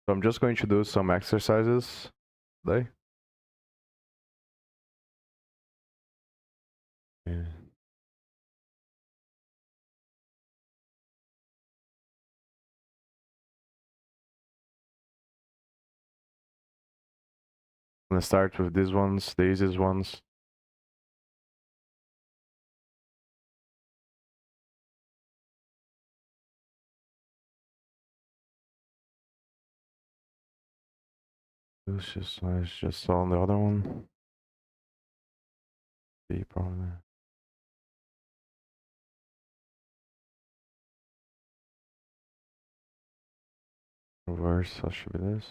So I'm just going to do some exercises today. Yeah. I'm gonna start with these ones, the easiest ones. Let's just on the other one. B probably. Reverse, that should be this.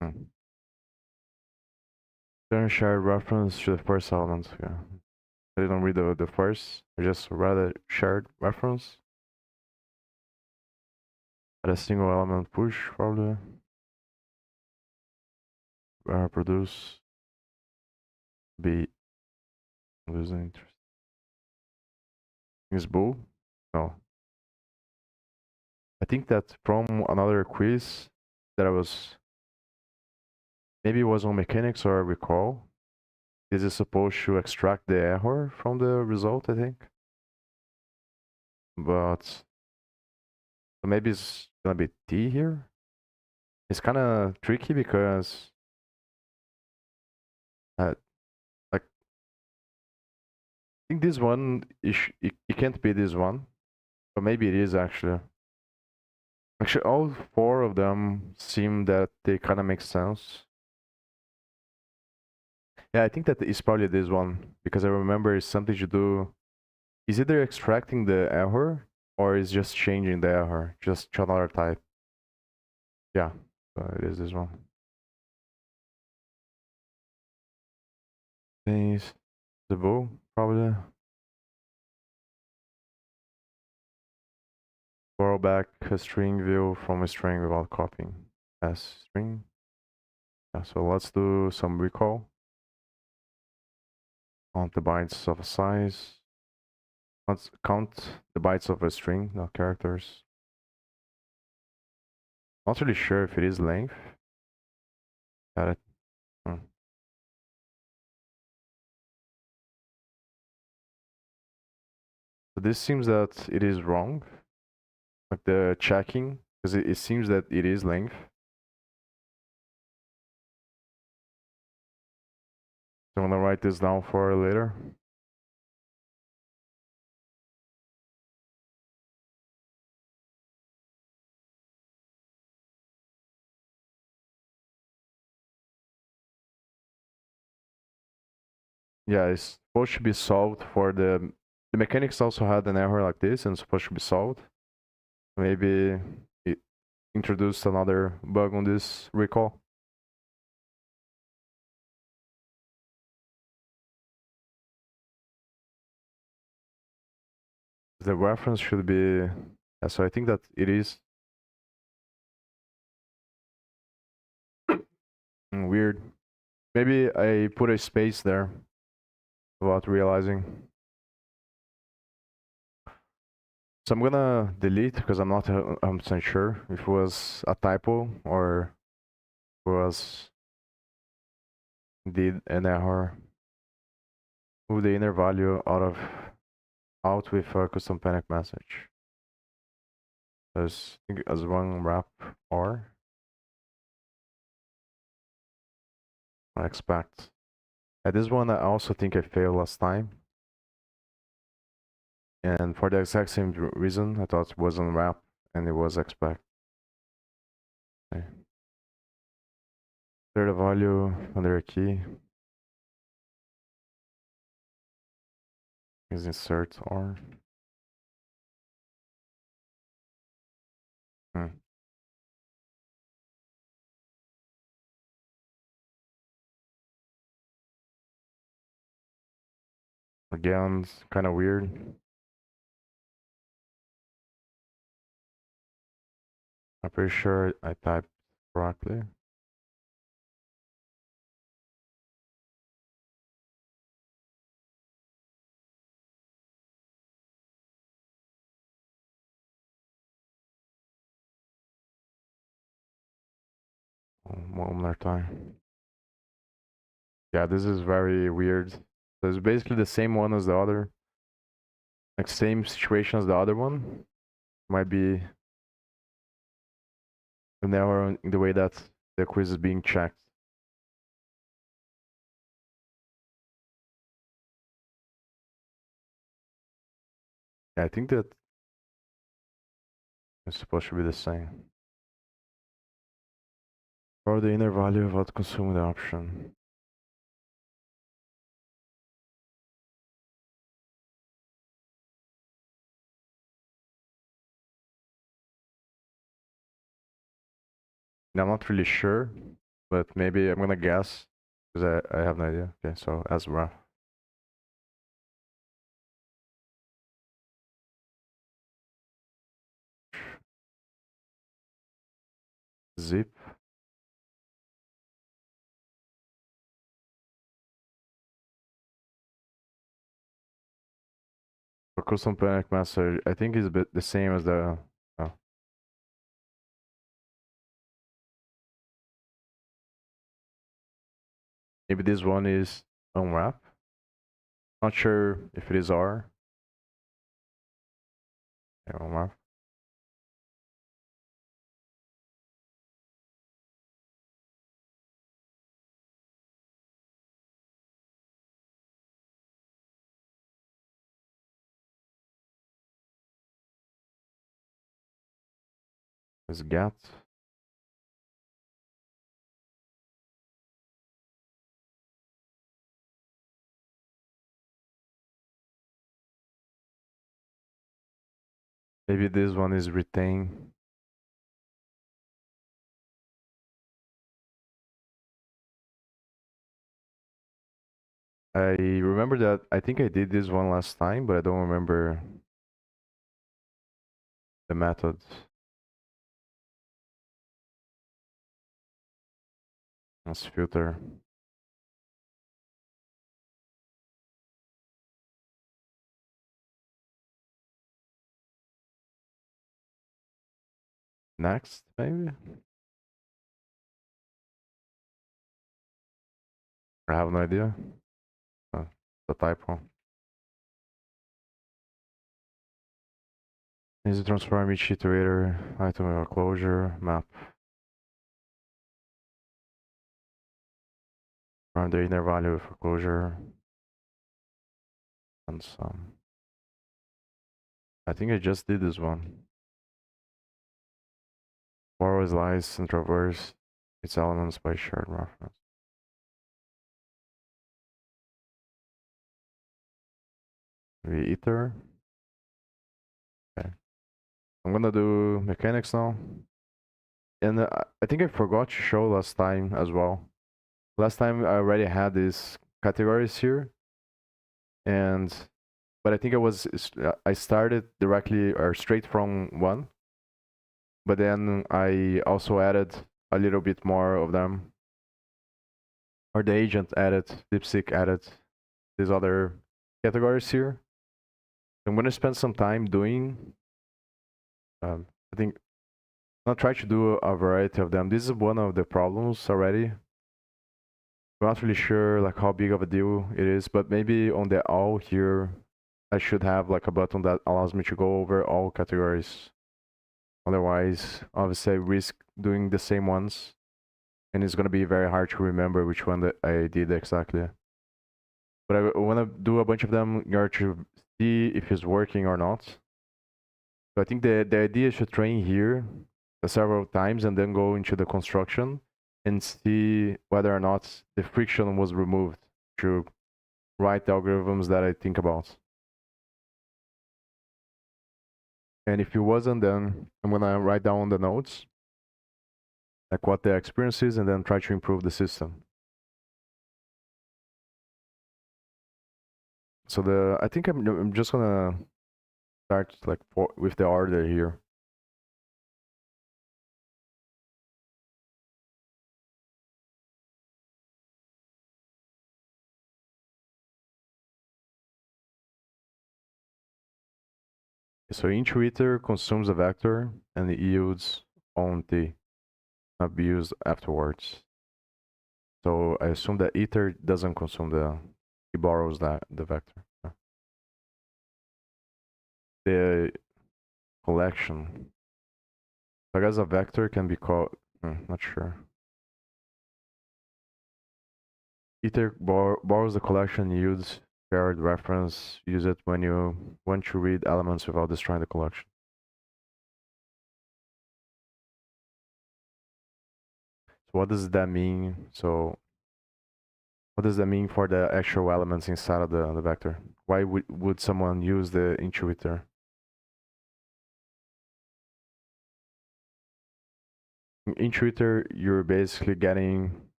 Hmm. Then shared reference to the first element. Yeah. I didn't read the first. I just read a shared reference. At a single element push probably. Produce B losing interest. Is bull? No. I think that from another quiz that I was maybe it was on mechanics or recall. This is supposed to extract the error from the result, I think. But maybe it's gonna be T here. It's kind of tricky because uh, like I think this one it can't be this one, but maybe it is actually. Actually, all four of them seem that they kind of make sense. Yeah, I think that it's probably this one because I remember it's something to do. Is either extracting the error or is just changing the error just to another type. Yeah, so it is this one. These the bow probably. Borrow back a string view from a string without copying as string. Yeah, so let's do some recall. Count the bytes of a size. Let's count the bytes of a string, not characters. Not really sure if it is length. Got it. Hmm. So this seems that it is wrong. Like the checking, because it seems that it is length. So I'm gonna write this down for later. Yeah, it's supposed to be solved for the mechanics also had an error like this and it's supposed to be solved. Maybe it introduced another bug on this recall. The reference should be, yeah, so I think that it is weird. Maybe I put a space there without realizing. So I'm gonna delete because I'm not 100% sure if it was a typo or it was indeed an error. Move the inner value out with a custom panic message. As one wrap or I expect. At this one, I also think I failed last time. And for the exact same reason, I thought it was unwrap and it was expect. Okay. Insert a value under a key. Is insert or. Hmm. Again, it's kind of weird. I'm pretty sure I typed correctly. One more time. Yeah, this is very weird. So it's basically the same one as the other. Like same situation as the other one. Might be an error in the way that the quiz is being checked. Yeah, I think that it's supposed to be the same. Or the inner value without consuming the option. I'm not really sure, but maybe I'm gonna guess because I have no idea. Okay, so as rough. Zip. For custom panic master, I think it's a bit the same as the. Oh. Maybe this one is unwrap. Not sure if it is R. Yeah, unwrap. It's get. Maybe this one is retain. I remember that I think I did this one last time, but I don't remember the method. Let's filter. Next, maybe? I have no idea. The typo. Is it transform each iterator item or closure map from the inner value for closure and some. I think I just did this one. Borrows lies and traverse its elements by shared reference. Maybe ether. Okay. I'm gonna do mechanics now. And I think I forgot to show last time as well. Last time I already had these categories here, and but I think I started directly or straight from one, but then I also added a little bit more of them, or the agent added, DeepSeek added these other categories here. I'm gonna spend some time doing. I think I'll try to do a variety of them. This is one of the problems already. I'm not really sure like how big of a deal it is, but maybe on the all here, I should have like a button that allows me to go over all categories. Otherwise, obviously I risk doing the same ones, and it's gonna be very hard to remember which one that I did exactly. But I wanna do a bunch of them in order to see if it's working or not. So I think the idea is to train here several times and then go into the construction and see whether or not the friction was removed to write the algorithms that I think about. And if it wasn't, then I'm gonna write down the notes, like what the experience is, and then try to improve the system. So I think I'm just gonna start like with the order here. So intuiter consumes a vector and it yields on t, not be used afterwards. So I assume that iter doesn't consume he borrows the vector. The collection. I guess a vector can be called. Not sure. Iter borrows the collection, yields paired reference. Use it when you want to read elements without destroying the collection. So what does that mean? So what does that mean for the actual elements inside of the vector? Why would someone use the intuiter? In intuiter, you're basically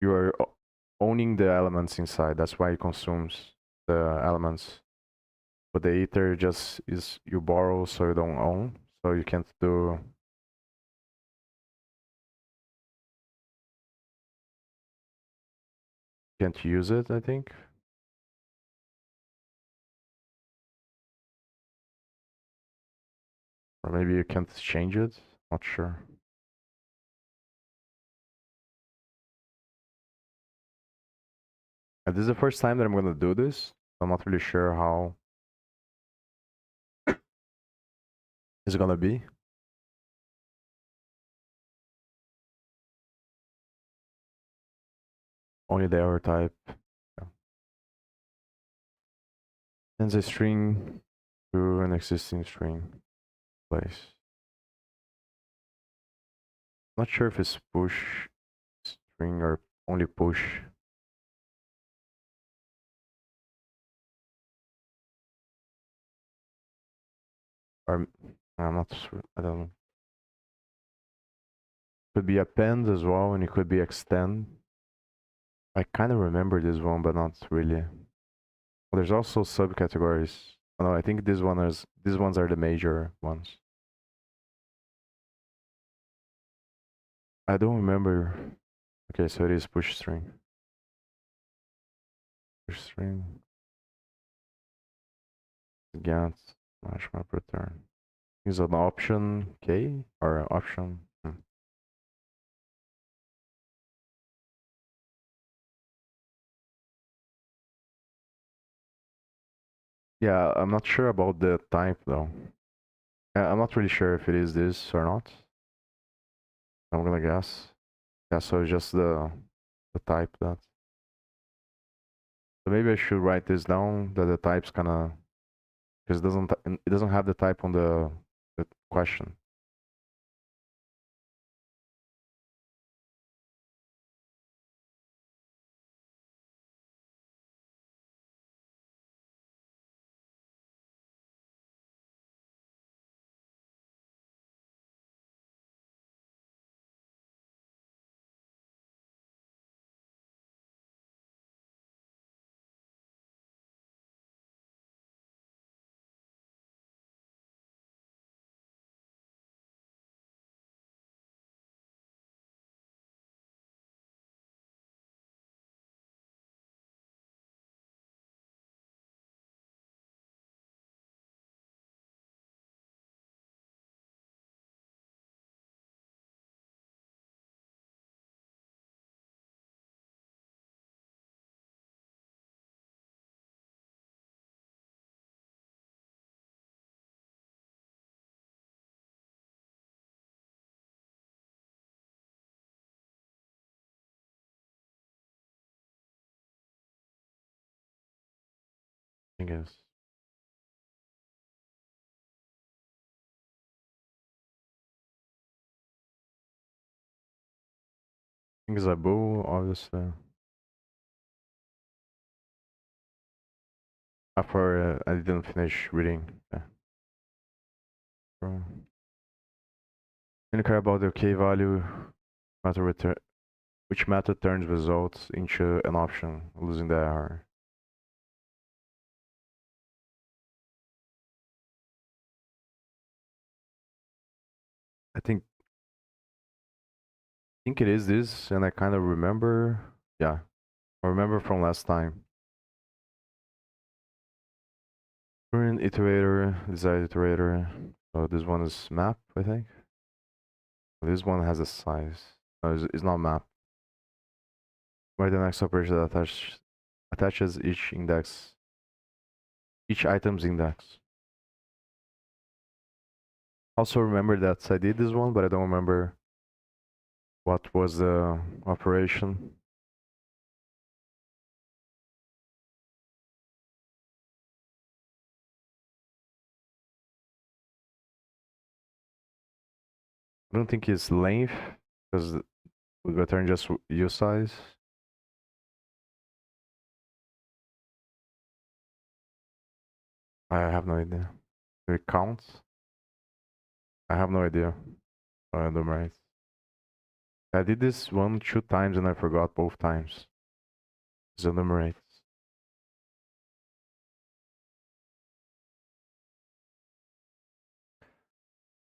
you're owning the elements inside. That's why it consumes the elements. But the iter just is you borrow, so you don't own. So you can't use it, I think. Or maybe you can't change it. Not sure. And this is the first time that I'm gonna do this. I'm not really sure how it's gonna be. Only the error type. Yeah. Sends a string to an existing string place. Not sure if it's push string or only push. Or I'm not sure. I don't know. Could be append as well, and it could be extend. I kind of remember this one, but not really. There's also subcategories. Oh, no, I think these ones are the major ones. I don't remember. Okay, so it is push string. Push string. Get slash map return. Is an option K or option? Yeah, I'm not sure about the type though. I'm not really sure if it is this or not. I'm gonna guess. Yeah, so it's just the type that. So maybe I should write this down that the type's gonna because it doesn't have the type on the question. I guess. I think Zabu, obviously. After I didn't finish reading. Yeah. So, when you care about the k value, method return, which method turns results into an option, losing the error. I think it is this, and I kind of remember. Yeah, I remember from last time. Current iterator, desired iterator. So this one is map, I think. This one has a size. No, it's not map. Where the next operation that attaches each index, each item's index. Also remember that I did this one, but I don't remember what was the operation. I don't think it's length, because we return just U size. I have no idea. It counts? I have no idea. Right. I did this 2 times and I forgot both times. It's enumerates.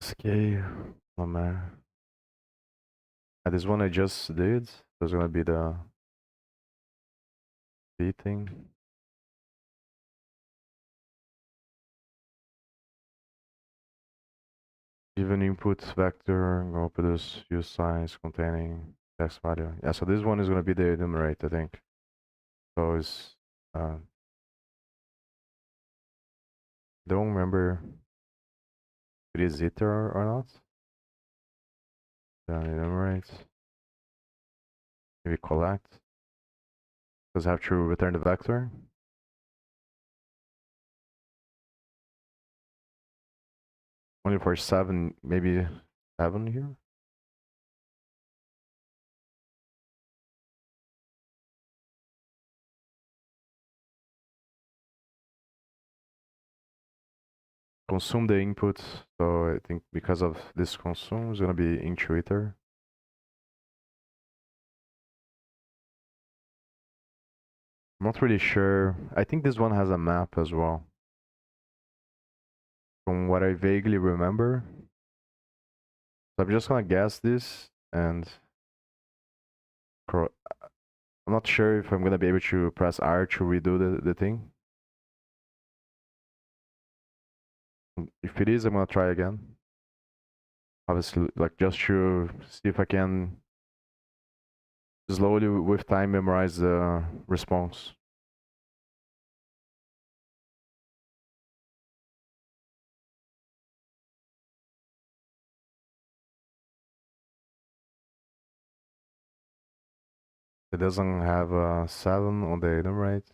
Scale. Oh man. This one I just did. There's gonna be the B thing. Given input vector, go produce use size containing text value. Yeah, so this one is gonna be the enumerate, I think. So it's don't remember if it is iter or not. Then enumerate. Maybe collect. Does have to return the vector. Only for 7, maybe 7 here. Consume the input, so I think because of this consume is gonna be into iter. I'm not really sure. I think this one has a map as well. From what I vaguely remember. So I'm just gonna guess this and I'm not sure if I'm gonna be able to press R to redo the thing. If it is, I'm gonna try again. Obviously, like just to see if I can slowly with time memorize the response. It doesn't have a 7 on the enumerate.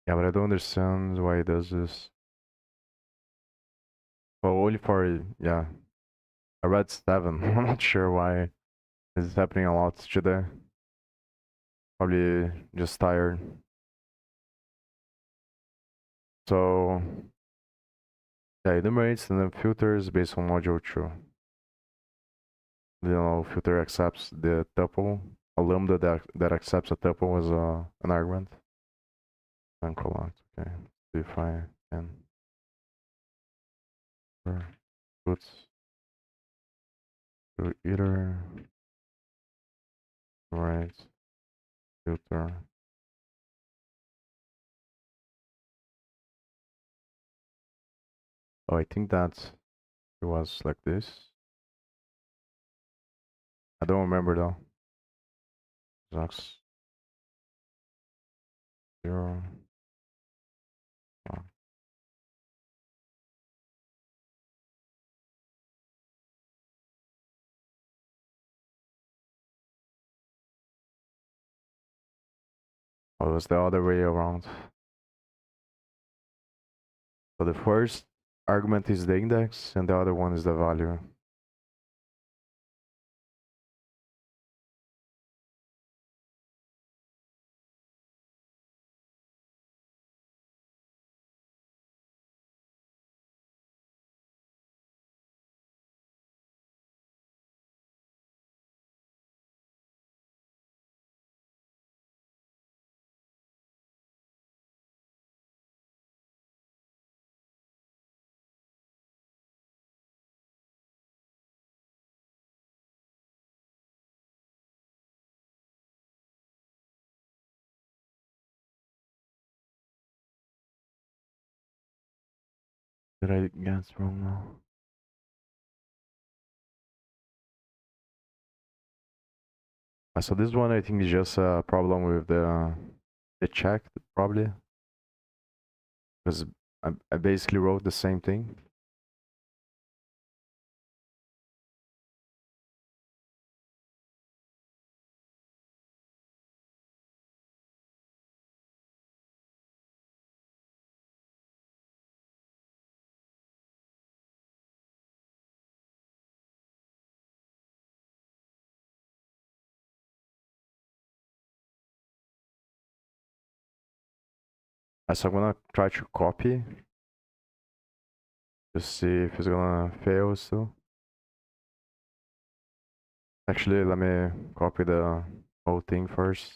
Yeah, but I don't understand why it does this. Well, only for, yeah, I read 7. I'm not sure why this is happening a lot today. Probably just tired. So, yeah, enumerates and then filters based on module 2. Filter accepts the tuple. A lambda that accepts a tuple as an argument. And collect, okay. See if I can. Puts to either right filter. Oh, I think that it was like this. I don't remember though. X 0. Oh, it was the other way around. So the first argument is the index and the other one is the value. Did I get wrong now? So this one I think is just a problem with the check probably, because I basically wrote the same thing. So I'm gonna try to copy to see if it's gonna fail still. Actually, let me copy the whole thing first.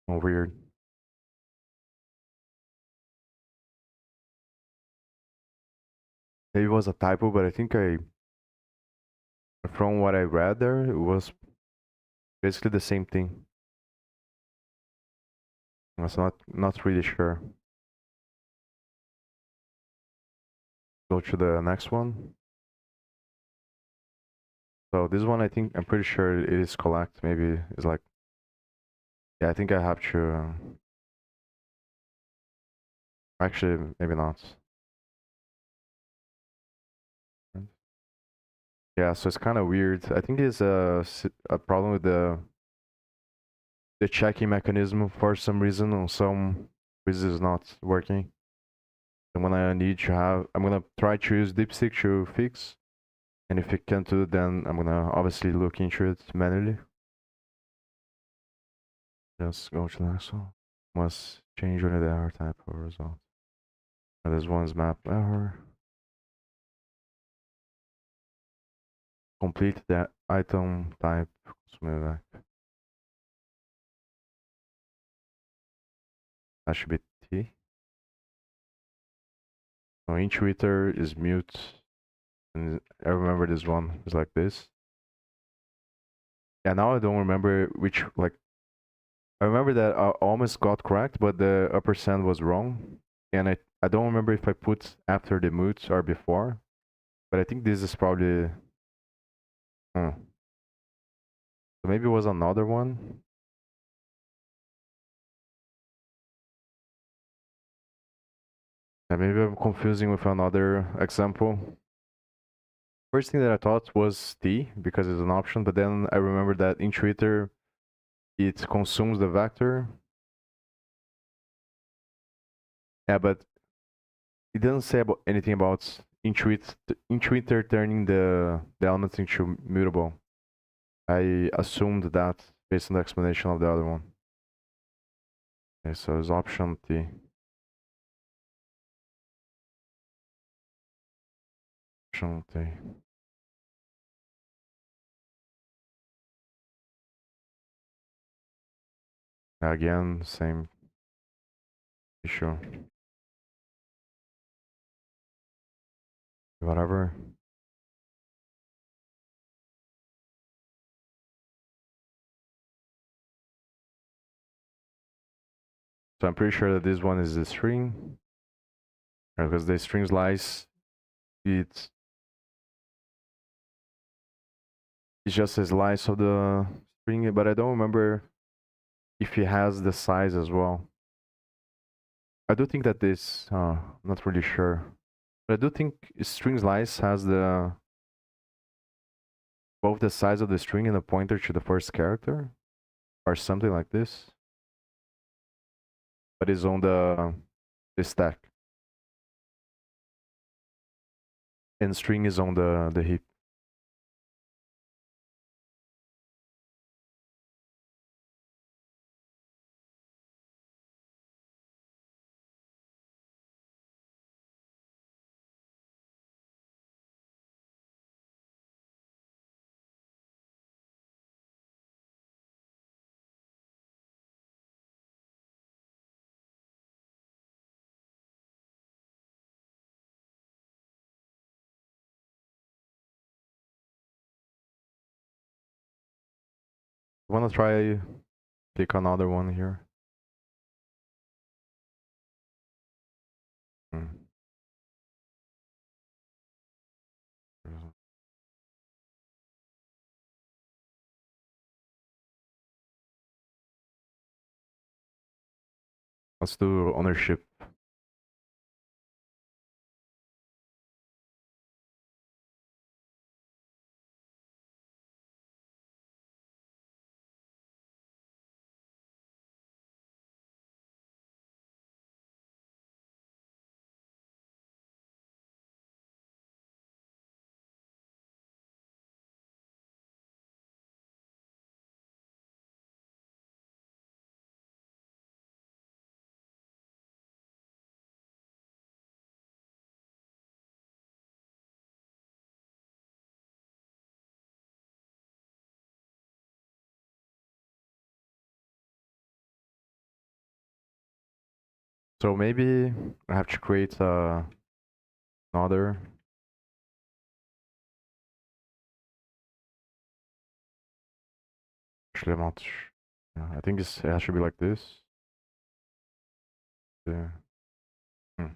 Oh, weird. Maybe it was a typo, but I think from what I read there, it was basically the same thing. I was not really sure. Go to the next one. So this one, I think I'm pretty sure it is collect. Maybe it's like, yeah, I think I have to. Actually, maybe not. Yeah, so it's kind of weird. I think it's a problem with the checking mechanism for some reason. On some quizzes is not working. And when I need to have, I'm gonna try to use DeepSeek to fix. And if it can't do it, then I'm gonna obviously look into it manually. Just go to the next one. Must change only the error type or result. This one's map error. Complete the item type consumer back. That should be T. So Intuiter is mute. And I remember this one is like this. Yeah, now I don't remember which, like, I remember that I almost got correct, but the upper send was wrong. And I don't remember if I put after the mute or before. But I think this is probably, so maybe it was another one. Yeah, maybe I'm confusing with another example. First thing that I thought was T because it's an option, but then I remember that in Twitter it consumes the vector. Yeah, but it doesn't say about anything about in Twitter turning the elements into mutable. I assumed that based on the explanation of the other one. Okay, so it's option T. Option T. Again, same issue. Whatever. So I'm pretty sure that this one is the string. Because the string slice, it's just a slice of the string, but I don't remember if it has the size as well. I do think that this, not really sure, but I do think string slice has the both the size of the string and the pointer to the first character, or something like this, but it's on the stack, and string is on the heap. Wanna try pick another one here? Hmm. Let's do ownership. So maybe I have to create another. Actually, I'm not. Yeah, I think it has to be like this. Yeah. Hmm. I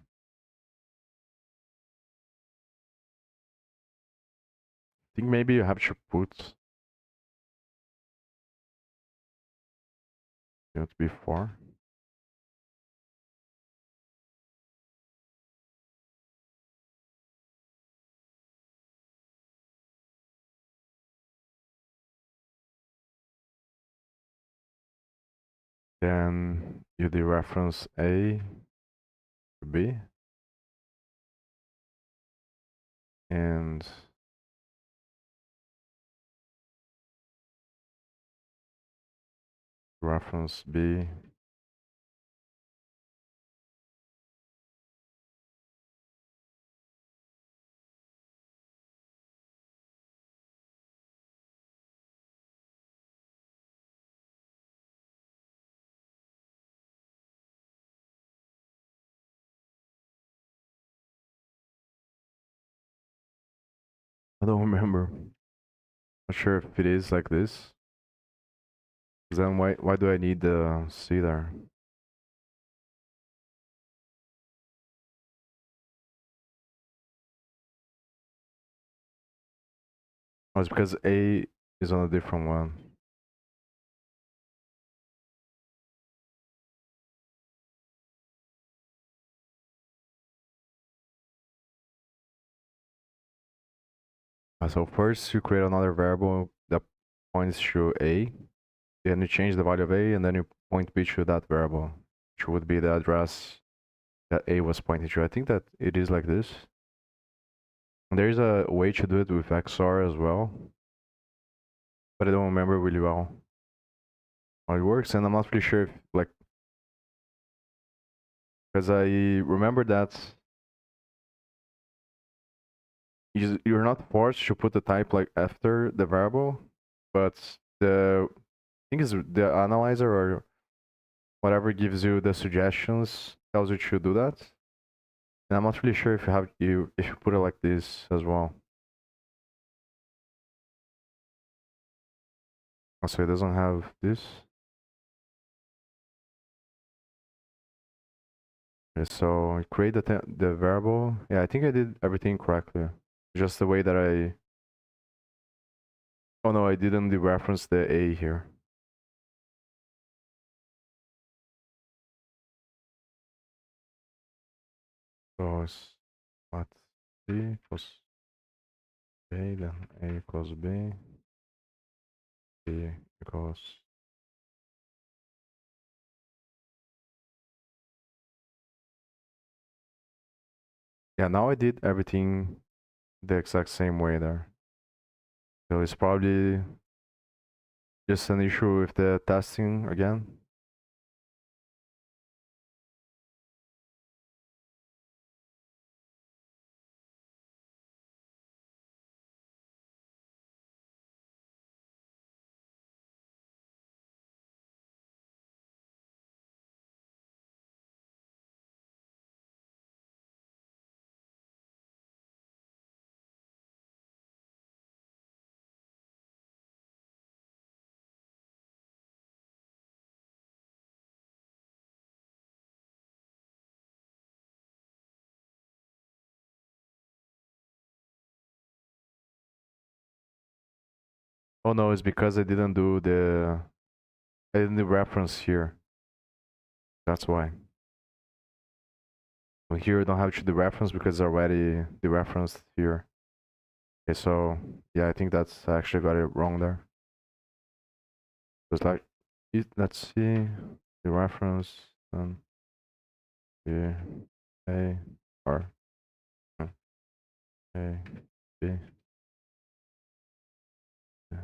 think maybe you have to put it before. Then you dereference A to B, and reference B. I don't remember. Not sure if it is like this. Then why do I need the C there? Oh, it's because A is on a different one. So first you create another variable that points to A, then you change the value of A, and then you point B to that variable, which would be the address that A was pointing to. I think that it is like this. And there's a way to do it with XOR as well, but I don't remember really well how it works, and I'm not really sure if, like, because I remember that you're not forced to put the type like after the variable, but the I think is the analyzer or whatever gives you the suggestions tells you to do that. And I'm not really sure if you put it like this as well. So it doesn't have this. Okay, so I create the variable. Yeah, I think I did everything correctly. Just the way that I. Oh no, I didn't dereference the A here. So it's what C equals A, then A equals B, B equals. Yeah, now I did everything the exact same way there. So it's probably just an issue with the testing again. Oh no, it's because I didn't do reference here. That's why. Well, here I don't have to do reference because it's already dereferenced here. Okay, so yeah, I think that's I actually got it wrong there. It's like, let's see, the reference, B, A, R, A, B. Yeah.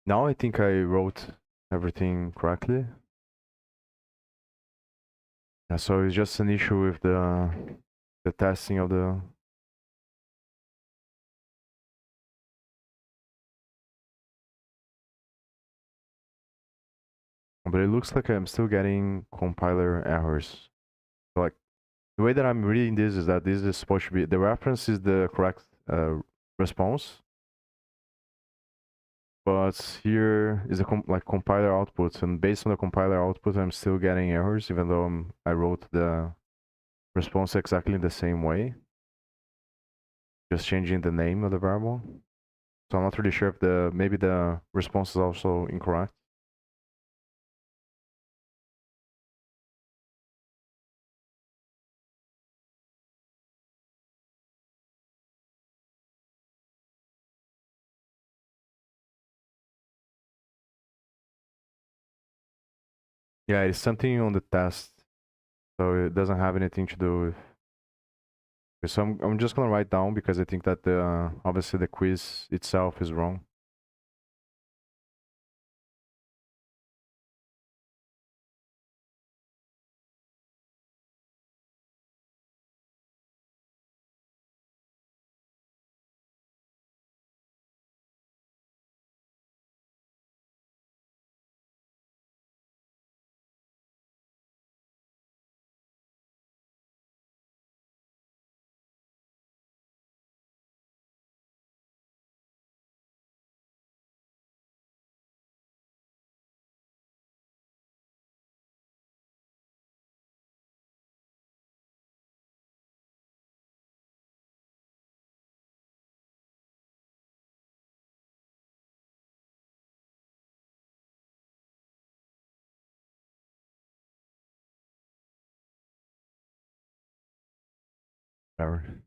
Now I think I wrote everything correctly. Yeah, so it's just an issue with the testing of the. But it looks like I'm still getting compiler errors. So like the way that I'm reading this is that this is supposed to be the reference is the correct response, but here is a like compiler output, and based on the compiler output, I'm still getting errors, even though I wrote the response exactly the same way, just changing the name of the variable. So I'm not really sure if maybe the response is also incorrect. Yeah, it's something on the test, so it doesn't have anything to do with. So I'm just gonna write down because I think that the obviously the quiz itself is wrong. Whatever.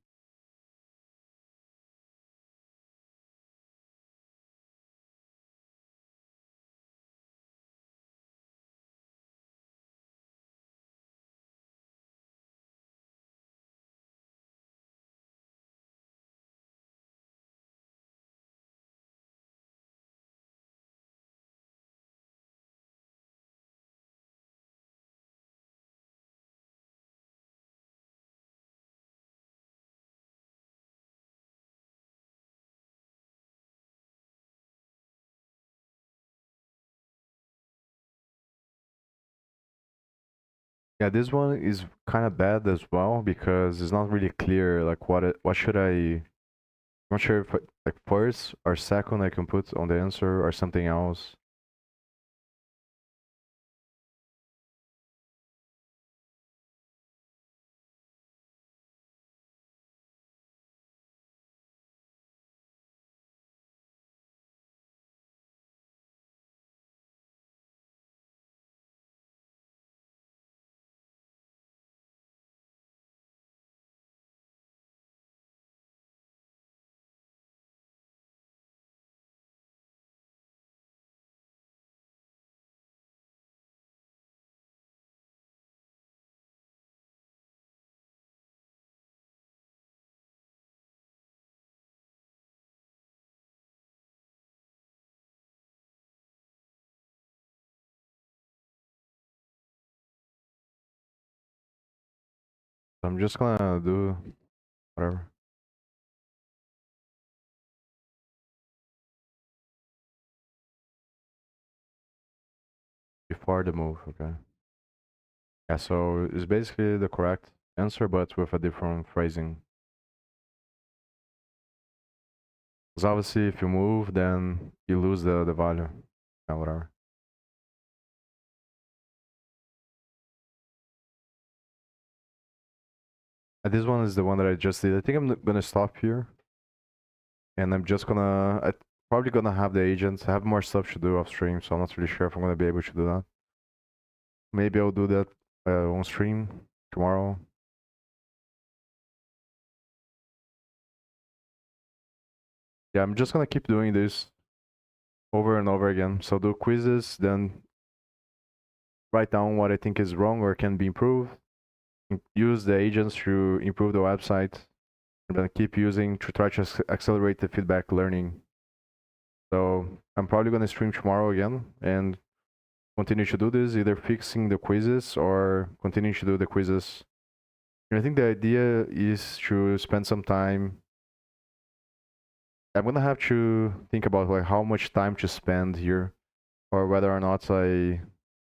Yeah, this one is kind of bad as well because it's not really clear like what should I'm not sure if like first or second I can put on the answer or something else. I'm just gonna do whatever. Before the move, okay. Yeah, so it's basically the correct answer, but with a different phrasing. Because obviously, if you move, then you lose the value. Yeah, whatever. This one is the one that I just did. I think I'm gonna stop here, and I'm just gonna. I probably gonna have the agents. I have more stuff to do off stream, so I'm not really sure if I'm gonna be able to do that. Maybe I'll do that on stream tomorrow. Yeah, I'm just gonna keep doing this over and over again. So do quizzes, then write down what I think is wrong or can be improved. Use the agents to improve the website, and then keep using to try to accelerate the feedback learning. So I'm probably gonna stream tomorrow again and continue to do this, either fixing the quizzes or continue to do the quizzes. And I think the idea is to spend some time. I'm gonna have to think about like how much time to spend here, or whether or not I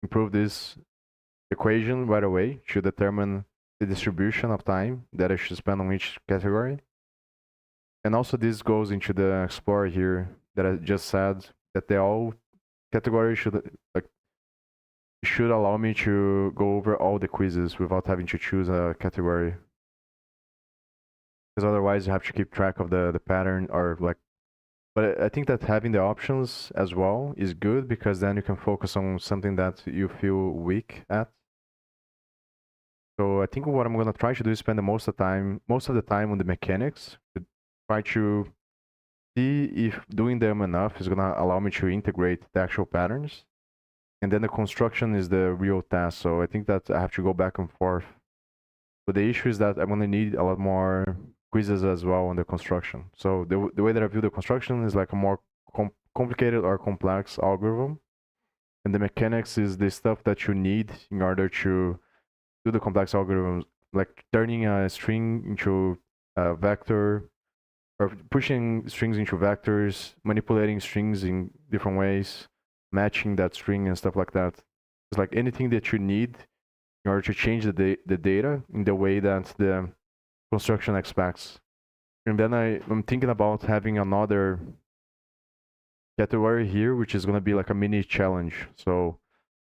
improve this equation right away to determine the distribution of time that I should spend on each category. And also this goes into the Explorer here that I just said that they all categories should allow me to go over all the quizzes without having to choose a category. Because otherwise you have to keep track of the pattern or like. But I think that having the options as well is good because then you can focus on something that you feel weak at. So I think what I'm gonna try to do is spend most of the time on the mechanics to try to see if doing them enough is gonna allow me to integrate the actual patterns. And then the construction is the real task. So I think that I have to go back and forth. But the issue is that I'm gonna need a lot more quizzes as well on the construction. So the way that I view the construction is like a more complicated or complex algorithm. And the mechanics is the stuff that you need in order to do the complex algorithms, like turning a string into a vector, or pushing strings into vectors, manipulating strings in different ways, matching that string and stuff like that. It's like anything that you need in order to change the data in the way that the construction expects. And then I'm thinking about having another category here, which is going to be like a mini challenge. So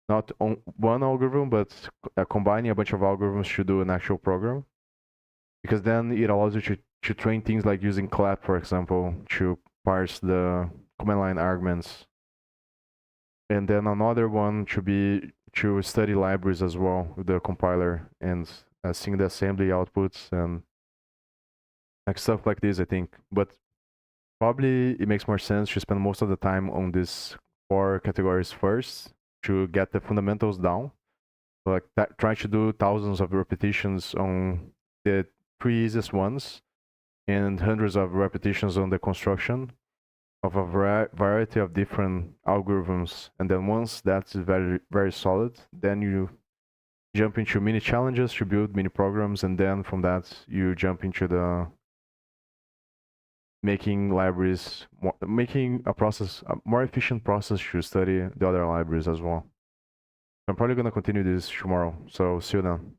not on one algorithm, but combining a bunch of algorithms to do an actual program. Because then it allows you to train things like using clap, for example, to parse the command line arguments. And then another one should be to study libraries as well with the compiler and seeing the assembly outputs and like stuff like this, I think. But probably it makes more sense to spend most of the time on these 4 categories first to get the fundamentals down. So like try to do thousands of repetitions on the 3 easiest ones and hundreds of repetitions on the construction of a variety of different algorithms. And then once that's very, very solid, then you jump into mini challenges to build mini programs. And then from that, you jump into the making libraries, making a more efficient process to study the other libraries as well. I'm probably going to continue this tomorrow. So see you then.